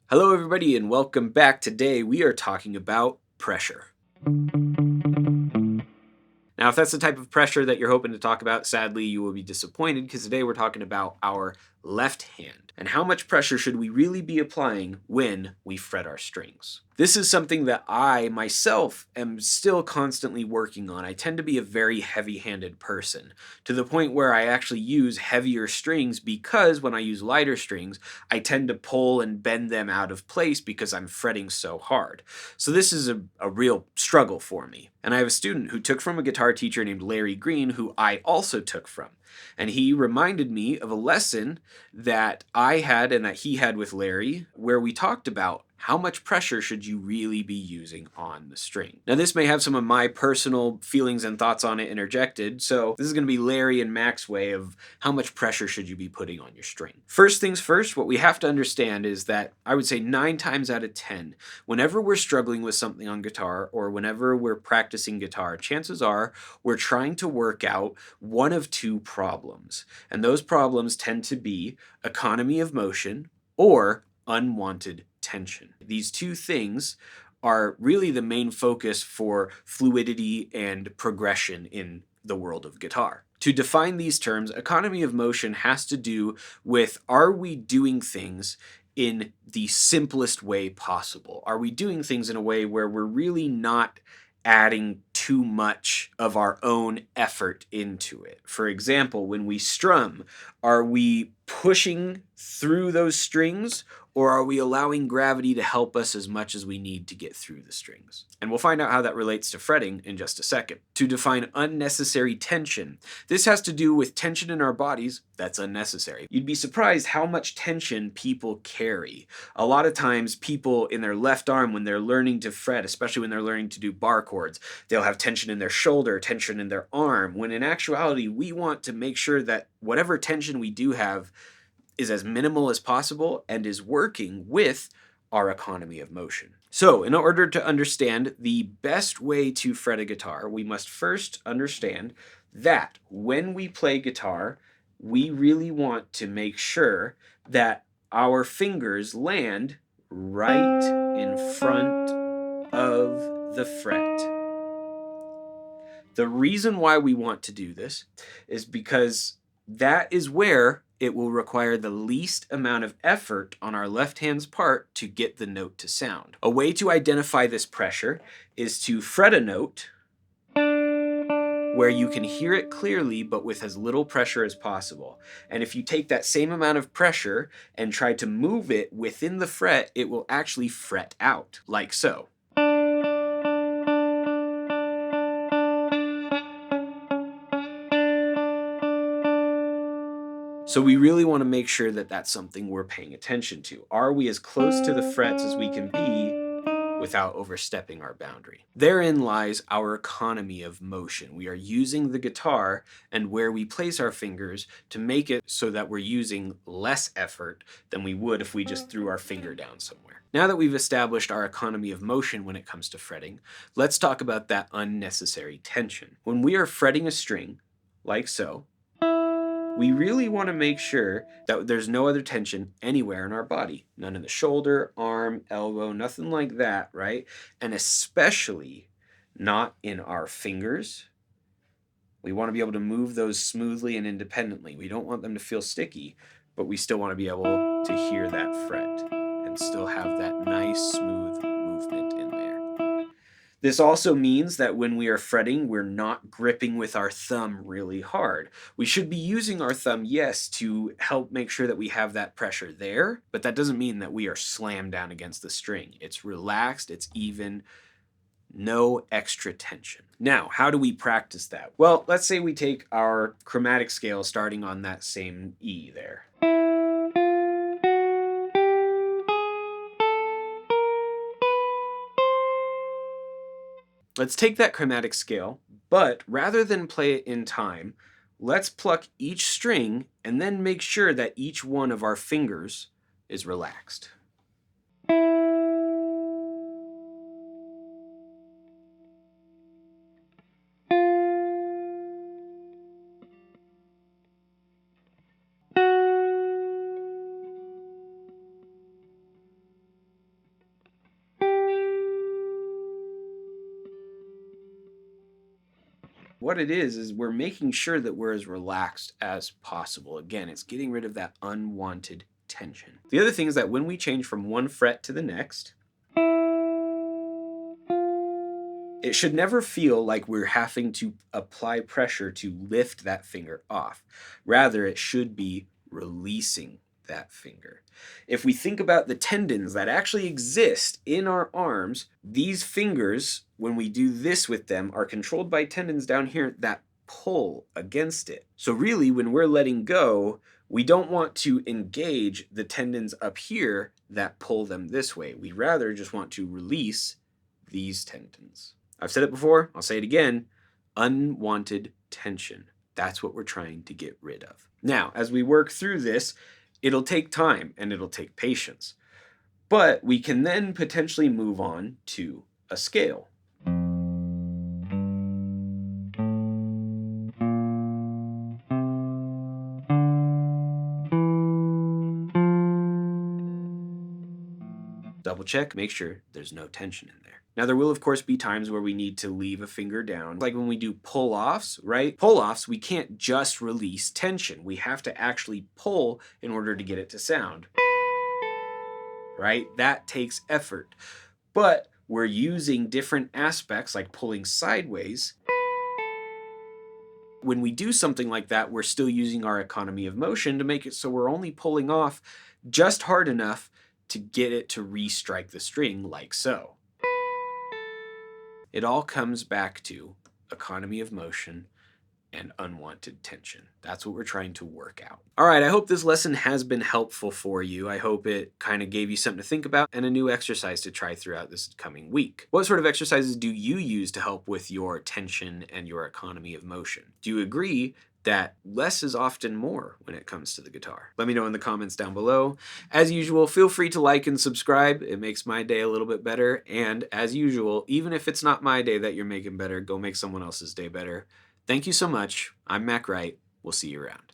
Hello, everybody, and welcome back. Today we are talking about pressure. Now, if that's the type of pressure that you're hoping to talk about, sadly, you will be disappointed because today we're talking about our left hand and how much pressure should we really be applying when we fret our strings. This is something that I myself am still constantly working on. I tend to be a very heavy-handed person to the point where I actually use heavier strings because when I use lighter strings, I tend to pull and bend them out of place because I'm fretting so hard. So this is a real struggle for me. And I have a student who took from a guitar teacher named Larry Green, who I also took from. And he reminded me of a lesson that I had and that he had with Larry, where we talked about how much pressure should you really be using on the string. Now, this may have some of my personal feelings and thoughts on it interjected, so this is going to be Larry and Mac's way of how much pressure should you be putting on your string. First things first, what we have to understand is that I would say 9 times out of 10, whenever we're struggling with something on guitar or whenever we're practicing guitar, chances are we're trying to work out one of two problems. And those problems tend to be economy of motion or unwanted tension. These two things are really the main focus for fluidity and progression in the world of guitar. To define these terms, economy of motion has to do with, are we doing things in the simplest way possible? Are we doing things in a way where we're really not adding too much of our own effort into it? For example, when we strum, are we pushing through those strings, or are we allowing gravity to help us as much as we need to get through the strings? And we'll find out how that relates to fretting in just a second. To define unnecessary tension, this has to do with tension in our bodies that's unnecessary. You'd be surprised how much tension people carry. A lot of times people in their left arm, when they're learning to fret, especially when they're learning to do bar chords, they'll have tension in their shoulder, tension in their arm, when in actuality we want to make sure that whatever tension we do have is as minimal as possible and is working with our economy of motion. So, in order to understand the best way to fret a guitar, we must first understand that when we play guitar, we really want to make sure that our fingers land right in front of the fret. The reason why we want to do this is because that is where it will require the least amount of effort on our left hand's part to get the note to sound. A way to identify this pressure is to fret a note where you can hear it clearly but with as little pressure as possible. And if you take that same amount of pressure and try to move it within the fret, it will actually fret out, like so. So we really want to make sure that that's something we're paying attention to. Are we as close to the frets as we can be without overstepping our boundary? Therein lies our economy of motion. We are using the guitar and where we place our fingers to make it so that we're using less effort than we would if we just threw our finger down somewhere. Now that we've established our economy of motion when it comes to fretting, let's talk about that unnecessary tension. When we are fretting a string, like so, we really want to make sure that there's no other tension anywhere in our body. None in the shoulder, arm, elbow, nothing like that, right? And especially not in our fingers. We want to be able to move those smoothly and independently. We don't want them to feel sticky, but we still want to be able to hear that fret and still have that nice, smooth movement in there. This also means that when we are fretting, we're not gripping with our thumb really hard. We should be using our thumb, yes, to help make sure that we have that pressure there, but that doesn't mean that we are slammed down against the string. It's relaxed, it's even, no extra tension. Now, how do we practice that? Well, let's say we take our chromatic scale starting on that same E there. Let's take that chromatic scale, but rather than play it in time, let's pluck each string and then make sure that each one of our fingers is relaxed. what it is we're making sure that we're as relaxed as possible. Again, it's getting rid of that unwanted tension. The other thing is that when we change from one fret to the next, it should never feel like we're having to apply pressure to lift that finger off. Rather, it should be releasing that finger. If we think about the tendons that actually exist in our arms, these fingers, when we do this with them, are controlled by tendons down here that pull against it. So really, when we're letting go, we don't want to engage the tendons up here that pull them this way. We rather just want to release these tendons. I've said it before, I'll say it again, unwanted tension. That's what we're trying to get rid of. Now, as we work through this, it'll take time and it'll take patience. But we can then potentially move on to a scale. Double check, make sure there's no tension in there. Now, there will, of course, be times where we need to leave a finger down. Like when we do pull-offs, right? Pull-offs, we can't just release tension. We have to actually pull in order to get it to sound, right? That takes effort. But we're using different aspects, like pulling sideways. When we do something like that, we're still using our economy of motion to make it so we're only pulling off just hard enough to get it to re-strike the string like so. It all comes back to economy of motion and unwanted tension. That's what we're trying to work out. All right, I hope this lesson has been helpful for you. I hope it kind of gave you something to think about and a new exercise to try throughout this coming week. What sort of exercises do you use to help with your tension and your economy of motion? Do you agree that less is often more when it comes to the guitar? Let me know in the comments down below. As usual, feel free to like and subscribe. It makes my day a little bit better. And as usual, even if it's not my day that you're making better, go make someone else's day better. Thank you so much. I'm Mac Wright. We'll see you around.